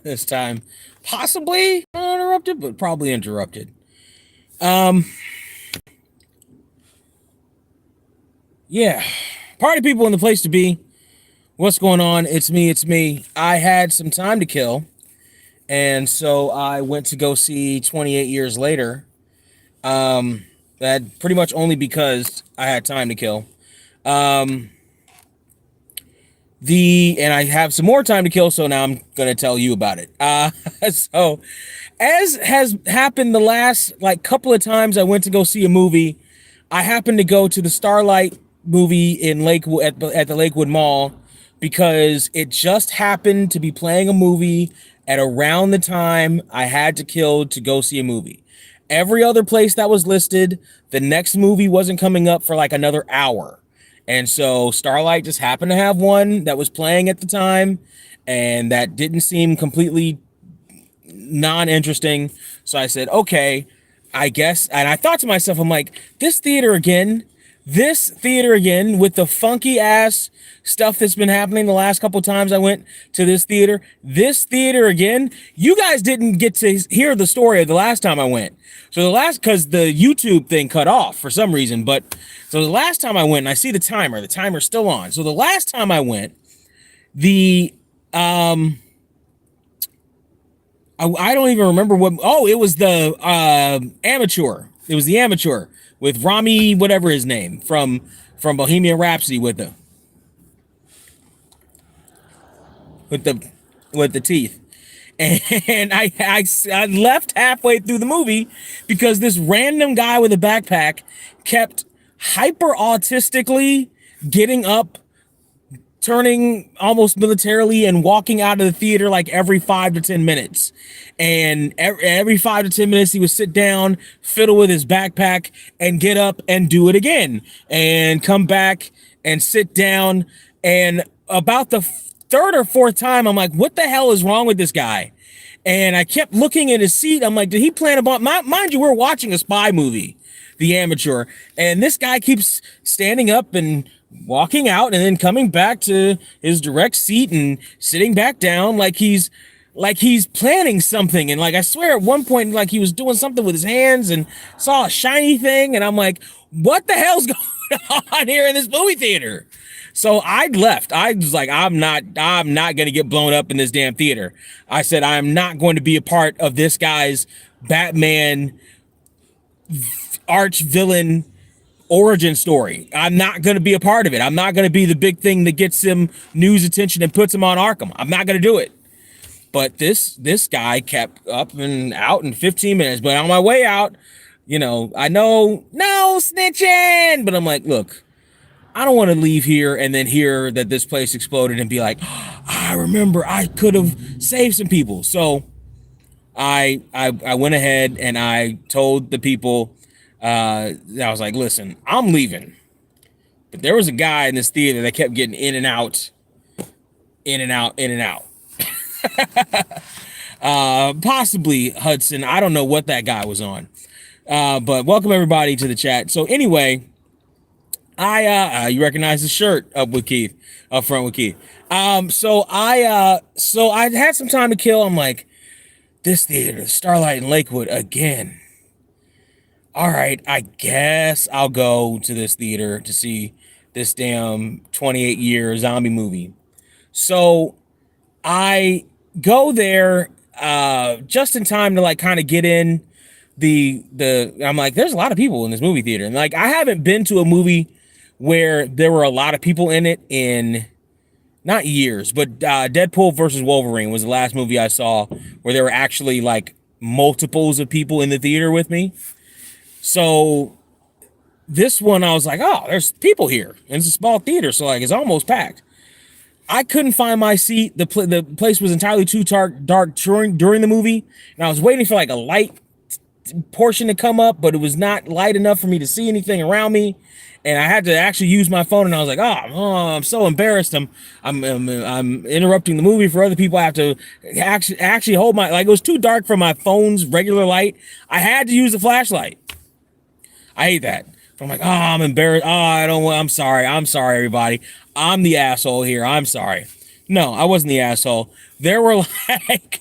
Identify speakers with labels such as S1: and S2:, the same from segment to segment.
S1: this time. Possibly uninterrupted, but probably interrupted. Um, yeah. Party people in the place to be. What's going on? It's me. I had some time to kill, and so I went to go see 28 Years Later. That pretty much only because I had time to kill. Um, and I have some more time to kill, so now I'm gonna tell you about it. So as has happened the last like couple of times I went to go see a movie, I happened to go to the Starlight movie in Lakewood at the Lakewood Mall because it just happened to be playing a movie at around the time I had to kill to go see a movie. Every other place that was listed, the next movie wasn't coming up for like another hour. And so Starlight just happened to have one that was playing at the time and that didn't seem completely non-interesting. So I said, okay, I guess. And I thought to myself, I'm like, this theater again with the funky ass stuff that's been happening the last couple times I went to this theater again. You guys didn't get to hear the story of the last time I went. So because the YouTube thing cut off for some reason, but so the last time I went, and I see the timer's still on. So the last time I went, the, I don't even remember what. Oh, it was the Amateur. It was the Amateur with Rami, whatever his name, from Bohemian Rhapsody with the teeth. And I left halfway through the movie because this random guy with a backpack kept hyper autistically getting up, turning almost militarily and walking out of the theater like every 5 to 10 minutes. And every 5 to 10 minutes, he would sit down, fiddle with his backpack and get up and do it again and come back and sit down. And about the third or fourth time, I'm like, what the hell is wrong with this guy? And I kept looking at his seat. I'm like, did he plan a bomb? Mind you, we're watching a spy movie, The Amateur. And this guy keeps standing up and walking out and then coming back to his direct seat and sitting back down like he's planning something. And like, I swear at one point, like he was doing something with his hands and saw a shiny thing. And I'm like, what the hell's going on here in this movie theater? So I left. I was like, I'm not going to get blown up in this damn theater. I said, I'm not going to be a part of this guy's Batman arch villain origin story. I'm not going to be a part of it. I'm not going to be the big thing that gets him news attention and puts him on Arkham. I'm not going to do it. But this guy kept up and out in 15 minutes. But on my way out, I know, no snitching. But I'm like, look, I don't want to leave here and then hear that this place exploded and be like, oh, I remember I could have saved some people. So I went ahead and I told the people, I was like, listen, I'm leaving. But there was a guy in this theater that kept getting in and out. Possibly Hudson. I don't know what that guy was on. But welcome everybody to the chat. So anyway, you recognize the shirt up front with Keith. So I had some time to kill. I'm like, this theater, Starlight in Lakewood again. All right, I guess I'll go to this theater to see this damn 28-year zombie movie. So I go there just in time to like kind of get in I'm like, there's a lot of people in this movie theater. And like, I haven't been to a movie where there were a lot of people in it in not years, but Deadpool versus Wolverine was the last movie I saw where there were actually like multiples of people in the theater with me. So this one, I was like, oh, there's people here. And it's a small theater, so like it's almost packed. I couldn't find my seat. The place was entirely too dark during the movie. And I was waiting for like a light portion to come up, but it was not light enough for me to see anything around me. And I had to actually use my phone, and I was like, oh, I'm so embarrassed. I'm interrupting the movie for other people. I have to actually hold it was too dark for my phone's regular light. I had to use the flashlight. I hate that. I'm like, I'm embarrassed. I'm sorry, everybody. I'm the asshole here. I'm sorry. No, I wasn't the asshole. There were like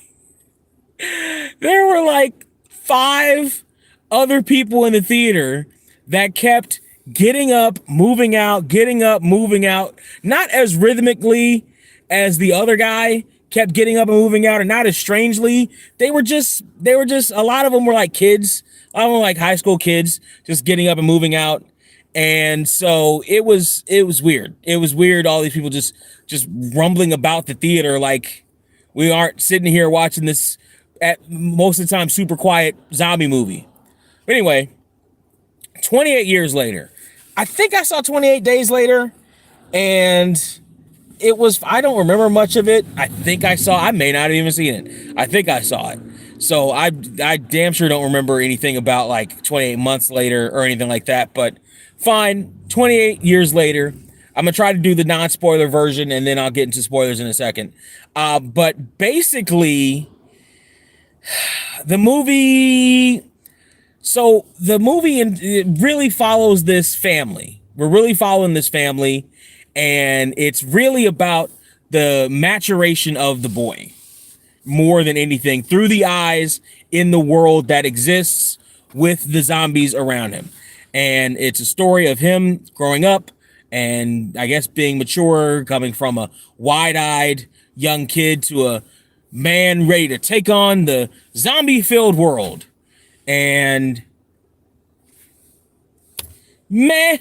S1: there were like five other people in the theater that kept getting up, moving out, not as rhythmically as the other guy kept getting up and moving out, and not as strangely. They were just a lot of them were like kids. A lot of them were like high school kids just getting up and moving out. And so it was weird. It was weird, all these people just rumbling about the theater like we aren't sitting here watching this at most of the time super quiet zombie movie. But anyway, 28 years later, I think I saw 28 Days Later, and I don't remember much of it. I may not have even seen it. I think I saw it. So I damn sure don't remember anything about like 28 months later or anything like that, but fine. 28 years later, I'm gonna try to do the non-spoiler version, and then I'll get into spoilers in a second. But basically, the movie. So the movie it really follows this family. We're really following this family, and it's really about the maturation of the boy more than anything through the eyes in the world that exists with the zombies around him. And it's a story of him growing up and I guess being mature, coming from a wide-eyed young kid to a man ready to take on the zombie-filled world. And man,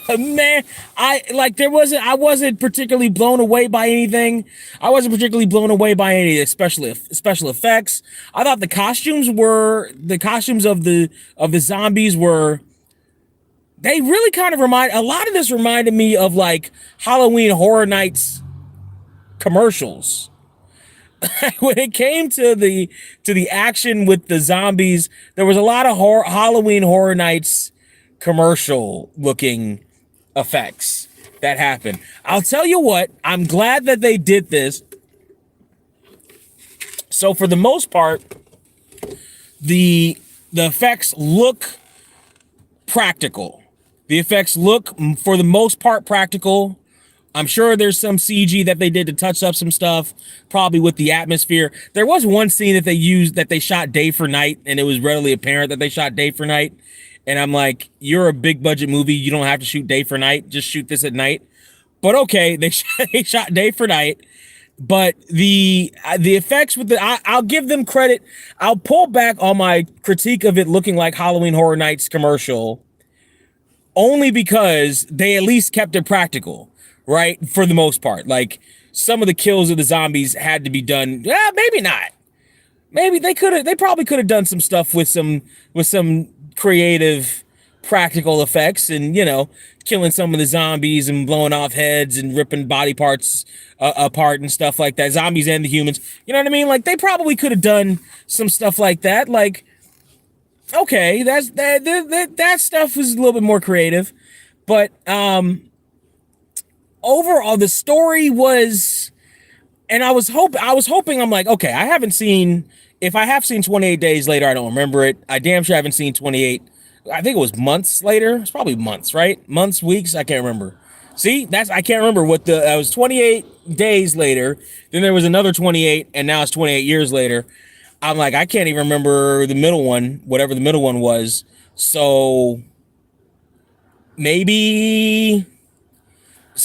S1: man, I wasn't particularly blown away by anything. I wasn't particularly blown away by any of the special effects. I thought the costumes of the zombies were, they really kind of a lot of this reminded me of like Halloween Horror Nights commercials. When it came to the action with the zombies, there was a lot of Halloween Horror Nights commercial looking effects that happened. I'll tell you what, I'm glad that they did this. So for the most part, the effects look practical. The effects look, for the most part, practical. I'm sure there's some CG that they did to touch up some stuff, probably with the atmosphere. There was one scene that they shot day for night, and it was readily apparent that they shot day for night. And I'm like, you're a big budget movie. You don't have to shoot day for night. Just shoot this at night. But okay, they shot day for night. But the effects with I'll give them credit. I'll pull back on my critique of it looking like Halloween Horror Nights commercial, only because they at least kept it practical, right? For the most part, like some of the kills of the zombies had to be done. Yeah, maybe not. Maybe they probably could have done some stuff with some creative practical effects, and killing some of the zombies and blowing off heads and ripping body parts apart and stuff like that. Zombies and the humans, you know what I mean? Like they probably could have done some stuff like that. Like, okay, that stuff was a little bit more creative, but overall the story was, and I was hoping, I'm like, okay, if I have seen 28 Days Later, I don't remember it. I damn sure haven't seen 28. I think it was months later. It's probably months, right? Months, weeks. I can't remember. See, I can't remember what I was 28 days later. Then there was another 28, and now it's 28 years later. I'm like, I can't even remember the middle one, whatever the middle one was. So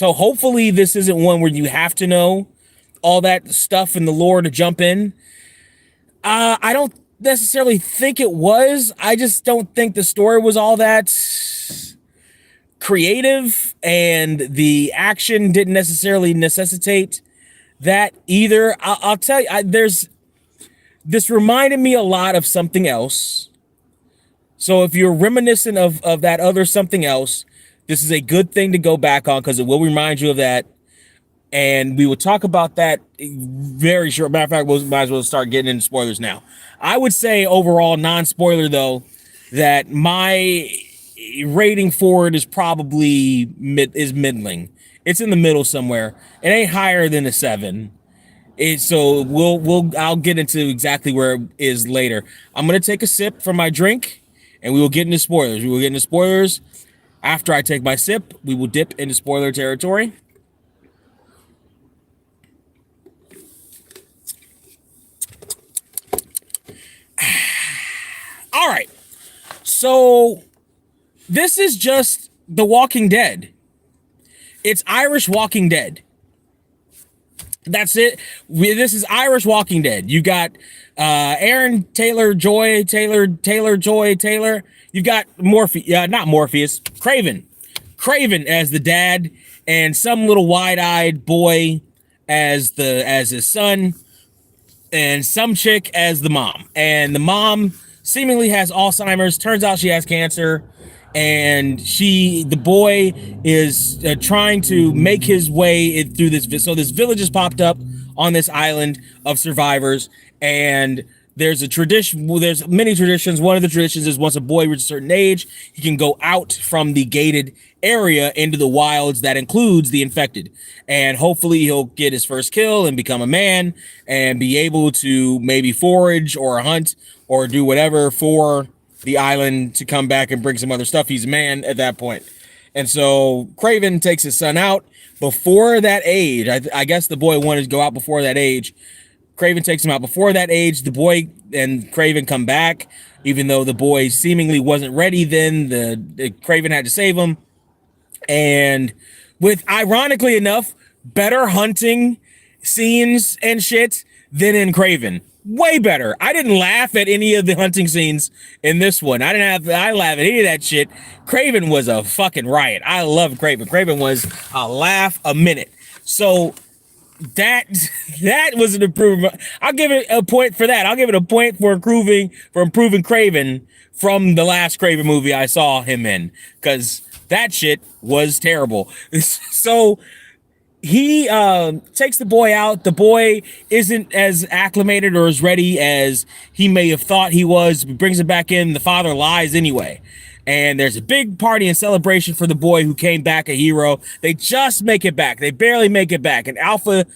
S1: hopefully this isn't one where you have to know all that stuff in the lore to jump in. I don't necessarily think it was. I just don't think the story was all that creative, and the action didn't necessarily necessitate that either. I'll tell you, this reminded me a lot of something else. So if you're reminiscent of that other something else, this is a good thing to go back on, because it will remind you of that. And we will talk about that very short. Matter of fact, we might as well start getting into spoilers now. I would say overall, non-spoiler though, that my rating for it is probably middling. It's in the middle somewhere. It ain't higher than a 7. I'll get into exactly where it is later. I'm gonna take a sip from my drink, and we will get into spoilers. We will get into spoilers after I take my sip. We will dip into spoiler territory. All right. So this is just The Walking Dead. It's Irish Walking Dead. That's it. This is Irish Walking Dead. You got Aaron Taylor-Joy. You've got not Morpheus, Craven as the dad, and some little wide-eyed boy as his son, and some chick as the mom. And the mom seemingly has Alzheimer's. Turns out she has cancer. And the boy is trying to make his way through this. So this village has popped up on this island of survivors, and there's a tradition. Well, there's many traditions. One of the traditions is once a boy reaches a certain age, he can go out from the gated area into the wilds. That includes the infected, and hopefully he'll get his first kill and become a man and be able to maybe forage or hunt or do whatever for the island to come back and bring some other stuff. He's a man at that point. And so Craven takes his son out before that age. I guess the boy wanted to go out before that age. Craven takes him out before that age. The boy and Craven come back, even though the boy seemingly wasn't ready then. The Craven had to save him. And with, ironically enough, better hunting scenes and shit than in Craven. Way better. I didn't laugh at any of the hunting scenes in this one. I laugh at any of that shit. Craven was a fucking riot. I love Craven. Craven was a laugh a minute. So that was an improvement. I'll give it a point for that. I'll give it a point for improving Craven from the last Craven movie I saw him in, because that shit was terrible. So he takes the boy out. The boy isn't as acclimated or as ready as he may have thought he was. He brings it back in. The father lies anyway. And there's a big party and celebration for the boy who came back a hero. They just make it back. They barely make it back. An alpha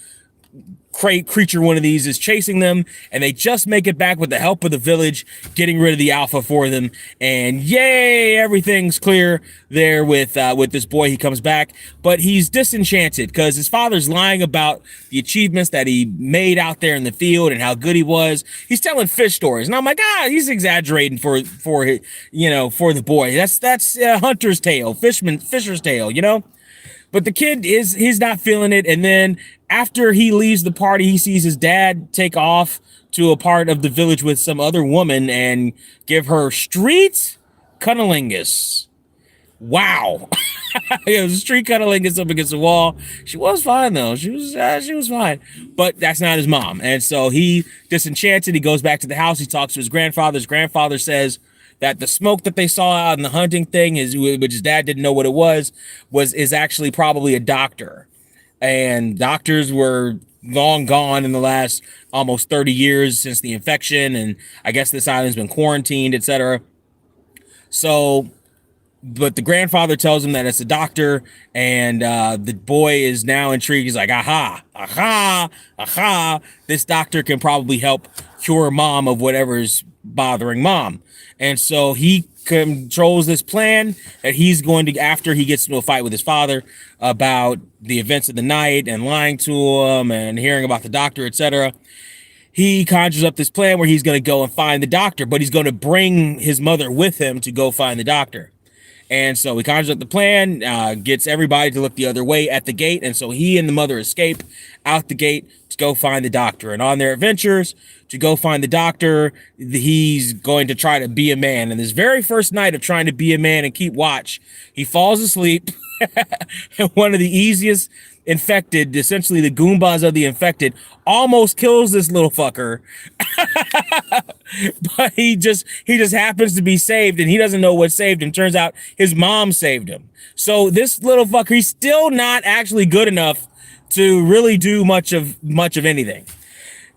S1: creature, one of these, is chasing them, and they just make it back with the help of the village, getting rid of the alpha for them. And yay, everything's clear there with this boy. He comes back, but he's disenchanted because his father's lying about the achievements that he made out there in the field and how good he was. He's telling fish stories, and I'm like, he's exaggerating for the boy. That's hunter's tale, fisher's tale, you know. But the kid he's not feeling it. And then after he leaves the party, he sees his dad take off to a part of the village with some other woman and give her street cunnilingus. Wow. It was street cunnilingus up against the wall. She was fine though. She was fine. But that's not his mom. And so he disenchanted. He goes back to the house. He talks to his grandfather. His grandfather says that the smoke that they saw out in the hunting thing, which his dad didn't know what it is actually probably a doctor. And doctors were long gone in the last almost 30 years since the infection. And I guess this island's been quarantined, etc. So, but the grandfather tells him that it's a doctor, and the boy is now intrigued. He's like, aha, this doctor can probably help cure mom of whatever's bothering mom. And so he controls this plan that he's going to, after he gets into a fight with his father about the events of the night and lying to him and hearing about the doctor, etc., he conjures up this plan where he's going to go and find the doctor, but he's going to bring his mother with him to go find the doctor. And so he conjures up the plan, gets everybody to look the other way at the gate. And so he and the mother escape out the gate to go find the doctor. And on their adventures to go find the doctor, he's going to try to be a man. And this very first night of trying to be a man and keep watch, he falls asleep. And one of the easiest infected, essentially the Goombas of the infected, almost kills this little fucker. But he just happens to be saved, and he doesn't know what saved him. Turns out his mom saved him. So this little fucker, he's still not actually good enough to really do much of anything.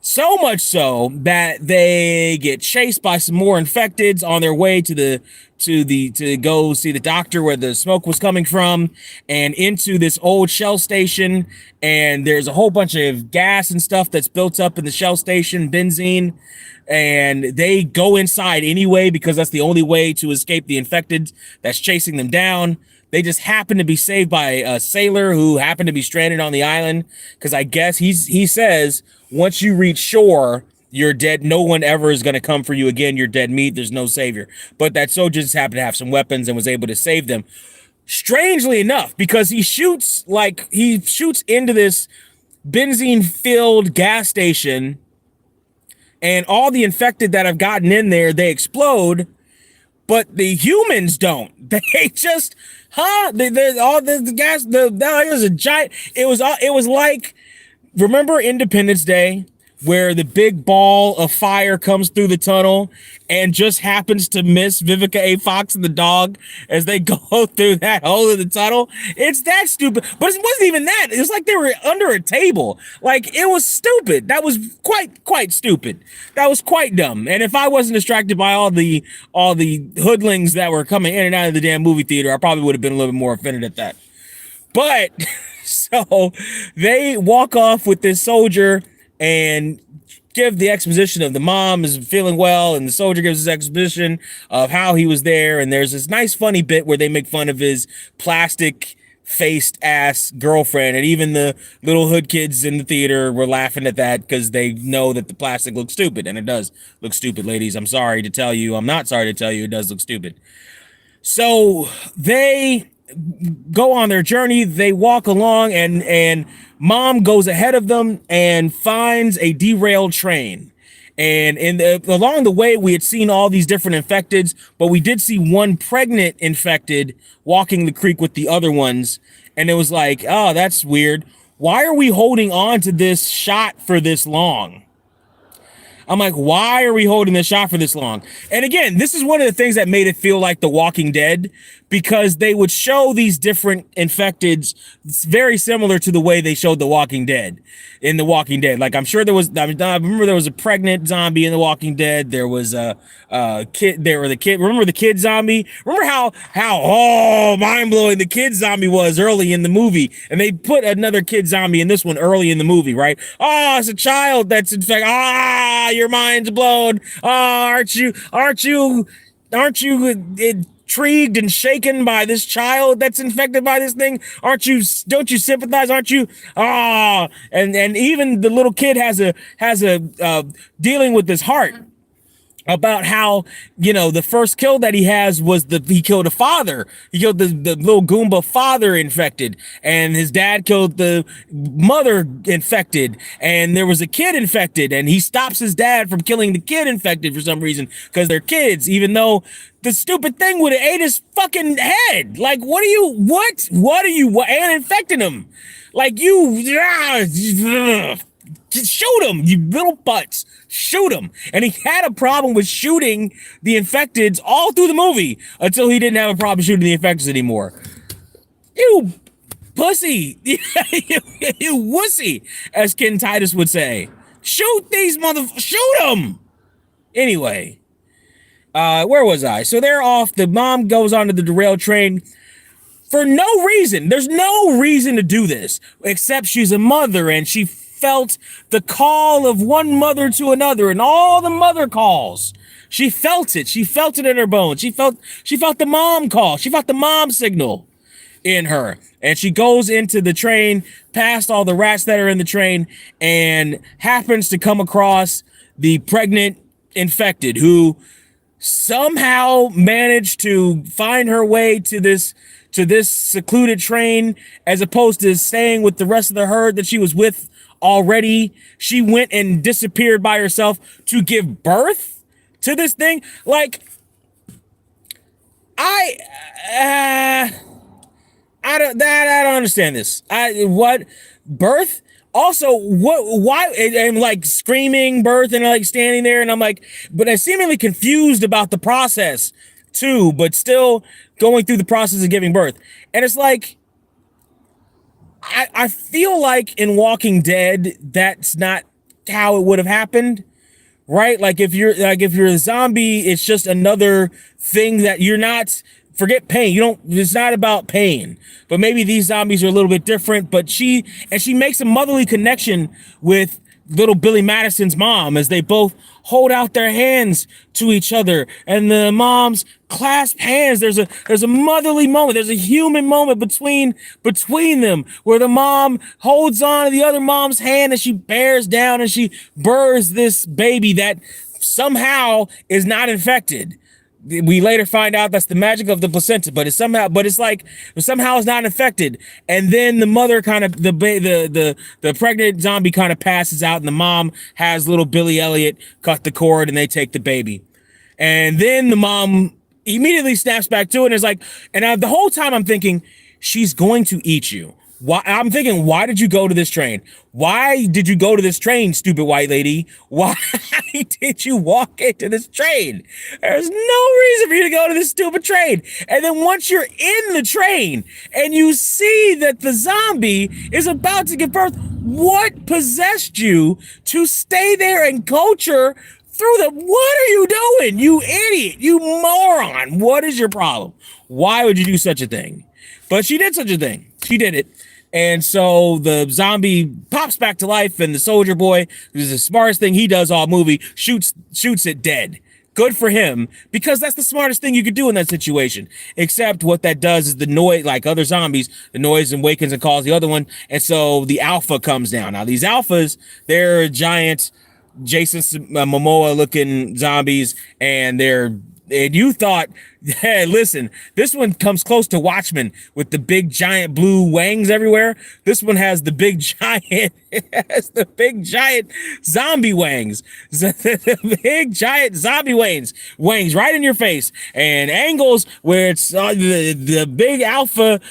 S1: So much so that they get chased by some more infecteds on their way to go see the doctor where the smoke was coming from, and into this old Shell station. And there's a whole bunch of gas and stuff that's built up in the Shell station, benzene. And they go inside anyway because that's the only way to escape the infected that's chasing them down. They just happen to be saved by a sailor who happened to be stranded on the island, because I guess he says once you reach shore, You're dead. No one ever is going to come for you again. You're dead meat. There's no savior. But that soldier just happened to have some weapons and was able to save them. Strangely enough, because he shoots into this benzene-filled gas station, and all the infected that have gotten in there, they explode, but the humans don't. They just, They all the gas. It was a giant. It was like, remember Independence Day, where the big ball of fire comes through the tunnel and just happens to miss Vivica A. Fox and the dog as they go through that hole in the tunnel. It's that stupid, but it wasn't even that. It was like they were under a table. Like, it was stupid. That was quite stupid. That was quite dumb. And if I wasn't distracted by all the hoodlings that were coming in and out of the damn movie theater, I probably would have been a little bit more offended at that. But so they walk off with this soldier and give the exposition of the mom is feeling well, and the soldier gives his exposition of how he was there. And there's this nice funny bit where they make fun of his plastic faced ass girlfriend, and even the little hood kids in the theater were laughing at that because they know that the plastic looks stupid, and it does look stupid, ladies. I'm not sorry to tell you, it does look stupid. So they go on their journey. They walk along, and mom goes ahead of them and finds a derailed train. And along the way, we had seen all these different infecteds, but we did see one pregnant infected walking the creek with the other ones. And it was like, oh, that's weird. Why are we holding on to this shot for this long? I'm like, why are we holding this shot for this long? And again, this is one of the things that made it feel like The Walking Dead, because they would show these different infecteds very similar to the way they showed The Walking Dead in The Walking Dead. Like, I'm sure I remember there was a pregnant zombie in The Walking Dead. There was a kid. Remember the kid zombie? Remember how mind-blowing the kid zombie was early in the movie? And they put another kid zombie in this one early in the movie, right? Oh, it's a child that's infected. Your mind's blown. Aren't you intrigued and shaken by this child that's infected by this thing? Don't you sympathize? Aren't you? And even the little kid has a dealing with his heart about how, the first kill that he has was he killed a father. He killed the little Goomba father infected, and his dad killed the mother infected, and there was a kid infected, and he stops his dad from killing the kid infected for some reason, because they're kids, even though the stupid thing would have ate his fucking head. Like, what are you and infecting him? Like, shoot him, you little butts. Shoot him. And he had a problem with shooting the infecteds all through the movie until he didn't have a problem shooting the infecteds anymore. You pussy. You wussy, as Ken Titus would say. Shoot these shoot them. Anyway, where was I? So they're off. The mom goes onto the derailed train for no reason. There's no reason to do this except she's a mother, and she felt the call of one mother to another, and all the mother calls. She felt it. She felt it in her bones. She felt the mom call. She felt the mom signal in her. And she goes into the train, past all the rats that are in the train, and happens to come across the pregnant infected, who somehow managed to find her way to this secluded train, as opposed to staying with the rest of the herd that she was with already. She went and disappeared by herself to give birth to this thing. Like, I don't understand this. What birth? Also, why? I'm like screaming birth and like standing there, and I'm like, but I'm seemingly confused about the process too, but still going through the process of giving birth. And it's like, I feel like in Walking Dead, that's not how it would have happened, right? Like, if you're a zombie, it's just another thing that you're not. Forget pain. It's not about pain. But maybe these zombies are a little bit different. But she makes a motherly connection with little Billy Madison's mom as they both hold out their hands to each other, and the moms clasp hands. There's a motherly moment. There's a human moment between them where the mom holds on to the other mom's hand and she bears down and she births this baby that somehow is not infected. We later find out that's the magic of the placenta, but it's somehow it's not infected. And then the mother kind of the pregnant zombie kind of passes out, and the mom has little Billy Elliot cut the cord, and they take the baby. And then the mom immediately snaps back to it and is like, the whole time I'm thinking, she's going to eat you. Why? I'm thinking, why did you go to this train? Why did you go to this train, stupid white lady? Why did you walk into this train? There's no reason for you to go to this stupid train. And then once you're in the train and you see that the zombie is about to give birth, what possessed you to stay there and coach her through the, what are you doing? You idiot, you moron. What is your problem? Why would you do such a thing? But she did such a thing. She did it. And so the zombie pops back to life, and the soldier boy, who's the smartest thing he does all movie, shoots it dead. Good for him, because that's the smartest thing you could do in that situation. Except what that does is the noise, like other zombies, the noise awakens and calls the other one. And so the alpha comes down. Now, these alphas, they're giant Jason Momoa looking zombies, and you thought, hey, listen, this one comes close to Watchmen with the big giant blue wangs everywhere. This one has the big giant, zombie wangs, the big giant zombie wangs right in your face, and angles where it's the big alpha.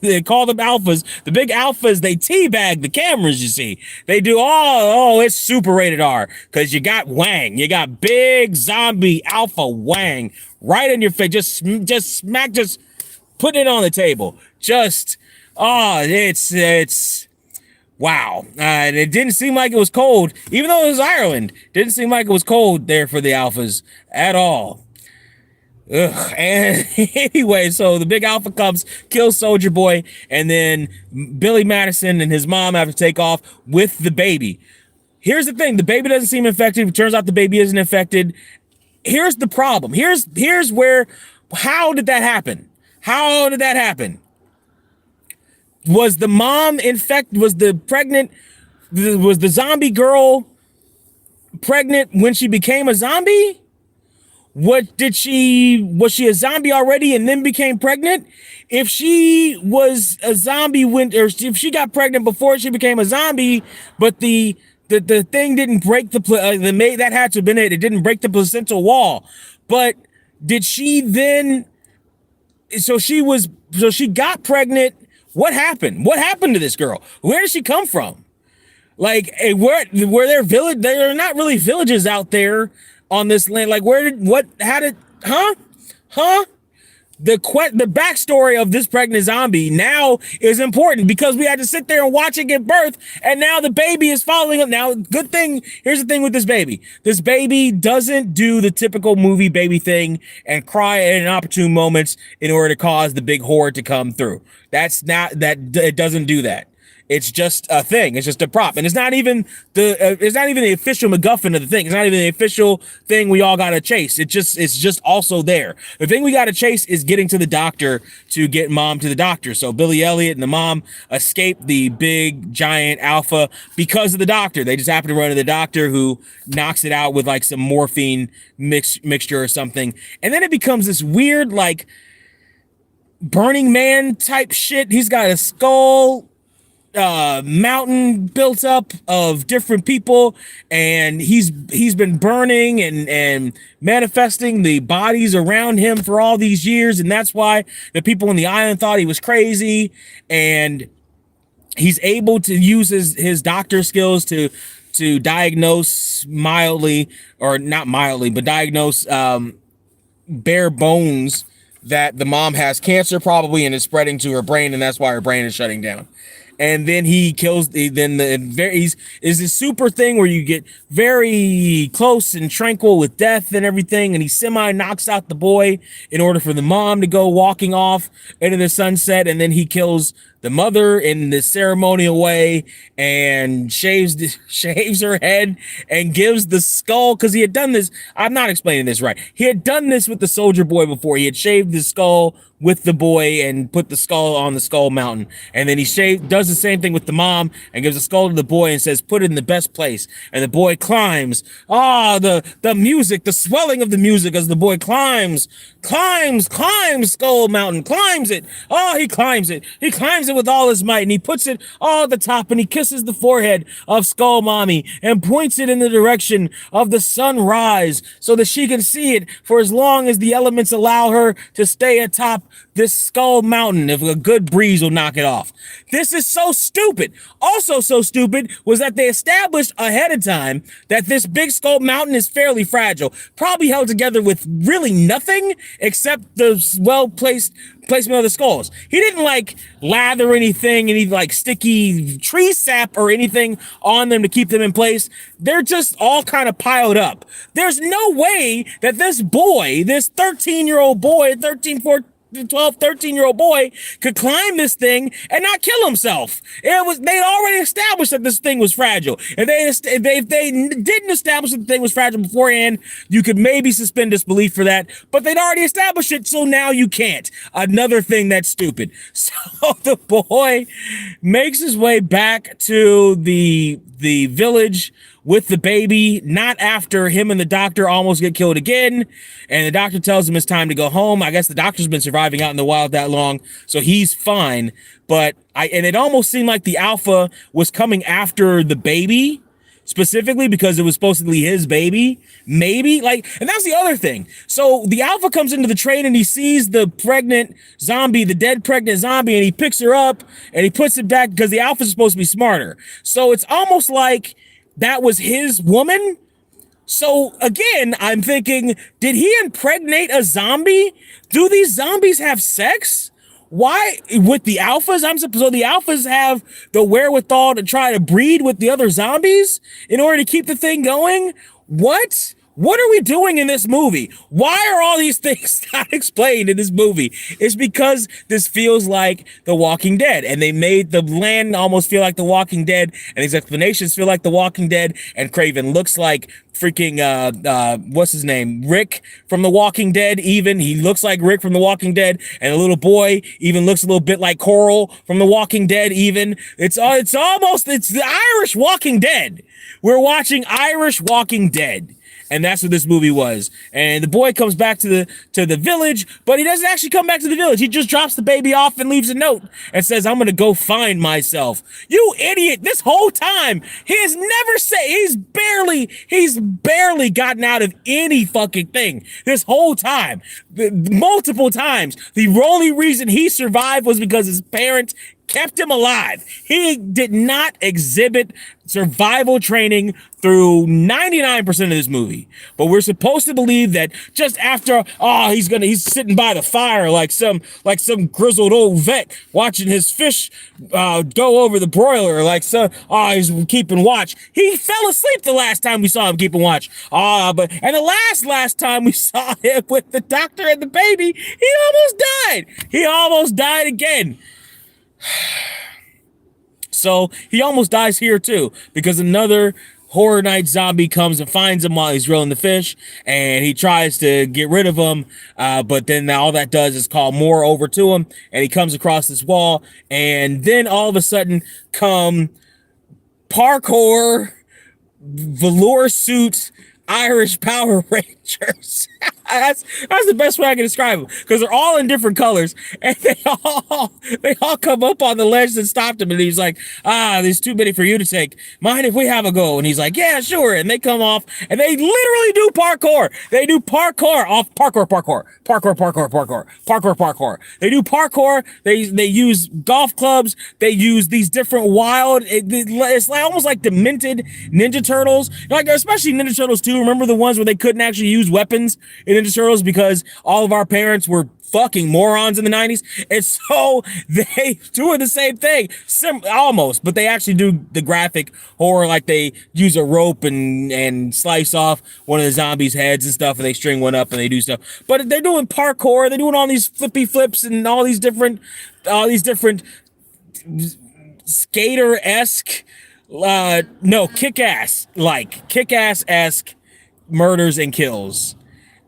S1: They call them alphas. The big alphas, they teabag the cameras, you see. They do it's super rated R, because you got Wang. You got big zombie alpha Wang right in your face. Just put it on the table. It's wow. And it didn't seem like it was cold, even though it was Ireland. Didn't seem like it was cold there for the alphas at all. Ugh. And anyway, so the big alpha comes, kills Soldier Boy, and then Billy Madison and his mom have to take off with the baby. Here's the thing. The baby doesn't seem infected. It turns out the baby isn't infected. Here's the problem. Here's where, how did that happen? How did that happen? Was the mom infected? Was the zombie girl pregnant when she became a zombie? Was she a zombie already and then became pregnant? If she was a zombie if she got pregnant before she became a zombie, but the thing didn't break that had to have been it. It didn't break the placental wall. But did she then? So she got pregnant. What happened? What happened to this girl? Where did she come from? Like, were there village? There are not really villages out there on this land. Like, the backstory of this pregnant zombie now is important, because we had to sit there and watch it give birth, and now the baby is following up. Now, good thing, here's the thing with this baby. This baby doesn't do the typical movie baby thing and cry at inopportune moments in order to cause the big horde to come through. It doesn't do that. It's just a thing. It's just a prop, and it's not even the official MacGuffin of the thing. It's not even the official thing we all gotta chase. It's just also there. The thing we gotta chase is getting to the doctor to get mom to the doctor. So Billy Elliot and the mom escape the big giant alpha because of the doctor. They just happen to run into the doctor, who knocks it out with like some morphine mixture or something, and then it becomes this weird like Burning Man type shit. He's got a skull mountain built up of different people, and he's been burning and manifesting the bodies around him for all these years, and that's why the people on the island thought he was crazy. And he's able to use his doctor skills to diagnose mildly, or not mildly, but diagnose bare bones that the mom has cancer probably, and is spreading to her brain, and that's why her brain is shutting down. And then he kills. Is this super thing where you get very close and tranquil with death and everything, and he semi knocks out the boy in order for the mom to go walking off into the sunset, and then he kills the mother in this ceremonial way and shaves her head and gives the skull, because he had done this. I'm not explaining this right. He had done this with the soldier boy before. He had shaved the skull with the boy and put the skull on the skull mountain, and then he does the same thing with the mom and gives the skull to the boy and says, put it in the best place. And the boy climbs. The music, the swelling of the music as the boy climbs Skull Mountain, climbs it. He climbs it with all his might, and he puts it all at the top, and he kisses the forehead of Skull Mommy and points it in the direction of the sunrise so that she can see it for as long as the elements allow her to stay atop this Skull Mountain. If a good breeze will knock it off. This is so stupid. Also so stupid was that they established ahead of time that this big Skull Mountain is fairly fragile, probably held together with really nothing except the well-placed placement of the skulls. He didn't like lather anything, any like sticky tree sap or anything on them to keep them in place. They're just all kind of piled up. There's no way that this boy, this 13-year-old boy, 13-year-old boy could climb this thing and not kill himself. They'd already established that this thing was fragile. And if they didn't establish that the thing was fragile beforehand, you could maybe suspend disbelief for that, but they'd already established it, so now you can't. Another thing that's stupid. So the boy makes his way back to the village with the baby, not after him and the doctor almost get killed again. And the doctor tells him it's time to go home. I guess the doctor's been surviving out in the wild that long, so he's fine. But and it almost seemed like the alpha was coming after the baby, specifically because it was supposedly his baby, maybe. And that's the other thing. So the alpha comes into the train and he sees the pregnant zombie, the dead pregnant zombie, and he picks her up and he puts it back because the alpha's supposed to be smarter. So it's almost like that was his woman. So again, I'm thinking, did he impregnate a zombie? Do these zombies have sex? Why with the alphas? So the alphas have the wherewithal to try to breed with the other zombies in order to keep the thing going? What? What are we doing in this movie? Why are all these things not explained in this movie? It's because this feels like The Walking Dead, and they made the land almost feel like The Walking Dead, and these explanations feel like The Walking Dead, and Craven looks like freaking, what's his name? Rick from The Walking Dead, even. He looks like Rick from The Walking Dead, and the little boy even looks a little bit like Coral from The Walking Dead, even. It's the Irish Walking Dead. We're watching Irish Walking Dead. And that's what this movie was. And the boy comes back to the village, but he doesn't actually come back to the village. He just drops the baby off and leaves a note and says, I'm gonna go find myself. You idiot. This whole time, he has never said, he's barely gotten out of any fucking thing. This whole time, multiple times. The only reason he survived was because his parents kept him alive. He did not exhibit survival training through 99% of this movie. But we're supposed to believe that just after, he's sitting by the fire like some grizzled old vet watching his fish go over the broiler, he's keeping watch. He fell asleep the last time we saw him keeping watch. And the last time we saw him with the doctor and the baby, he almost died. He almost died again. So he almost dies here too, because another Horror Night zombie comes and finds him while he's drilling the fish, and he tries to get rid of him, but then all that does is call more over to him, and he comes across this wall, and then all of a sudden come parkour, velour suit, Irish Power Rangers. That's the best way I can describe them, because they're all in different colors, and they all come up on the ledge that stopped him, and he's like, there's too many for you to take. Mind if we have a go? And he's like, yeah, sure. And they come off, and they literally do parkour. They do parkour off parkour. They do parkour. They use golf clubs. They use these different wild. It's like almost like demented Ninja Turtles, like especially Ninja Turtles 2. Remember the ones where they couldn't actually use weapons in Ninja Turtles because all of our parents were fucking morons in the 90s, and so they do the same thing, almost, but they actually do the graphic horror, like they use a rope and slice off one of the zombies' heads and stuff, and they string one up and they do stuff. But they're doing parkour, they're doing all these flippy flips and all these different skater-esque, no, kick-ass, like kick-ass-esque murders and kills,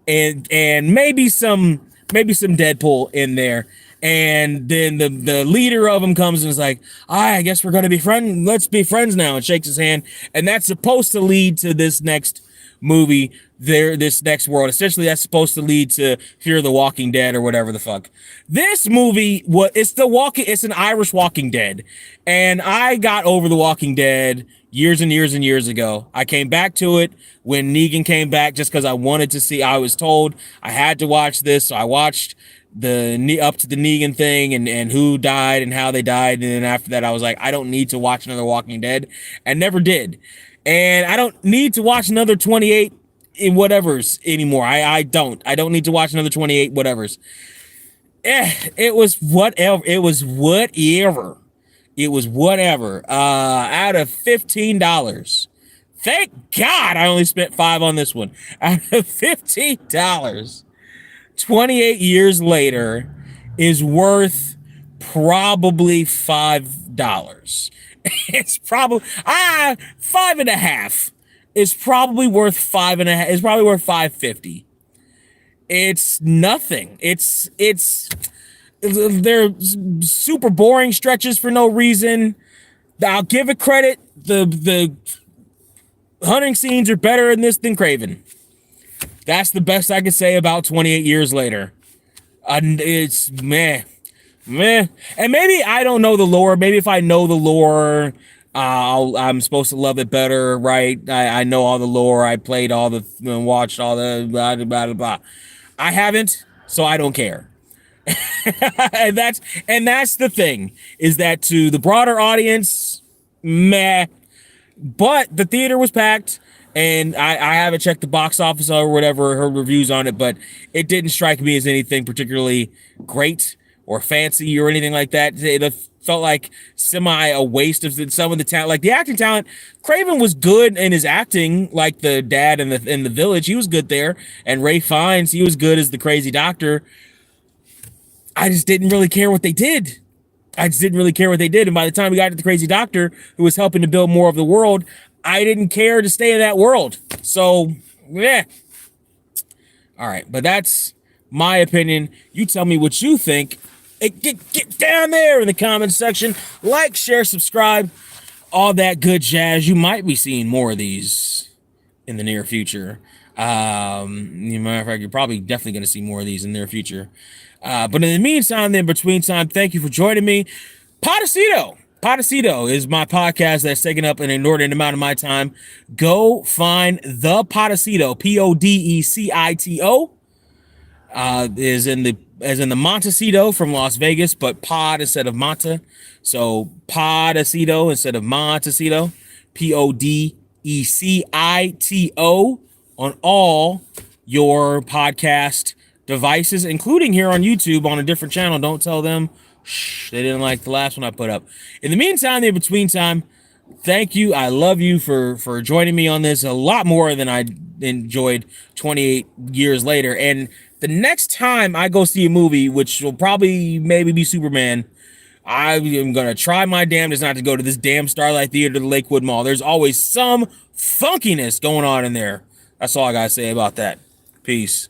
S1: and maybe some Deadpool in there. And then the leader of them comes and is like, I guess we're gonna be friends. Let's be friends now, and shakes his hand. And that's supposed to lead to this next movie, this next world. Essentially, that's supposed to lead to Fear the Walking Dead or whatever the fuck. This movie, it's an Irish Walking Dead. And I got over The Walking Dead years and years and years ago. I came back to it when Negan came back just because I wanted to see. I was told I had to watch this, so I watched the up to the Negan thing and who died and how they died. And then after that, I was like, I don't need to watch another Walking Dead, and never did. And I don't need to watch another 28 in whatevers anymore. I don't need to watch another 28 whatevers. It was whatever. Out of $15. Thank God I only spent $5 on this one. Out of $15. 28 years later is worth probably $5. It's probably 5.5 is probably worth 5.5. It's probably worth $5.50. It's nothing. They're super boring stretches for no reason. I'll give it credit. The hunting scenes are better in this than Craven. That's the best I could say about 28 years later. It's meh. And maybe I don't know the lore. Maybe if I know the lore, I'm supposed to love it better, right? I know all the lore. I played all the, watched all the blah, blah, blah, blah. I haven't, so I don't care. and that's the thing, is that to the broader audience, meh. But the theater was packed. And I haven't checked the box office or whatever, heard reviews on it, but it didn't strike me as anything particularly great or fancy or anything like that. It felt like semi a waste of some of the talent, like the acting talent. Craven was good in his acting, like the dad in the Village. He was good there. And Ralph Fiennes, he was good as the crazy doctor. I just didn't really care what they did. And by the time we got to the crazy doctor, who was helping to build more of the world, I didn't care to stay in that world. So, yeah. All right, but that's my opinion. You tell me what you think. Get down there in the comments section. Like, share, subscribe, all that good jazz. You might be seeing more of these in the near future. Matter of fact, you're probably definitely going to see more of these in the near future. But in the meantime, in between time, thank you for joining me. Podecito is my podcast that's taking up an inordinate amount of my time. Go find the Podecito, Podecito, is in the Montecito from Las Vegas, but pod instead of Monta. So Podecito instead of Montecito, Podecito on all your podcast devices, including here on YouTube on a different channel. Don't tell them. Shh, they didn't like the last one I put up. In the meantime, in between time, thank you. I love you for joining me on this a lot more than I enjoyed 28 years later. And the next time I go see a movie, which will probably maybe be Superman, I am going to try my damnedest not to go to this damn Starlight Theater, the Lakewood Mall. There's always some funkiness going on in there. That's all I got to say about that. Peace.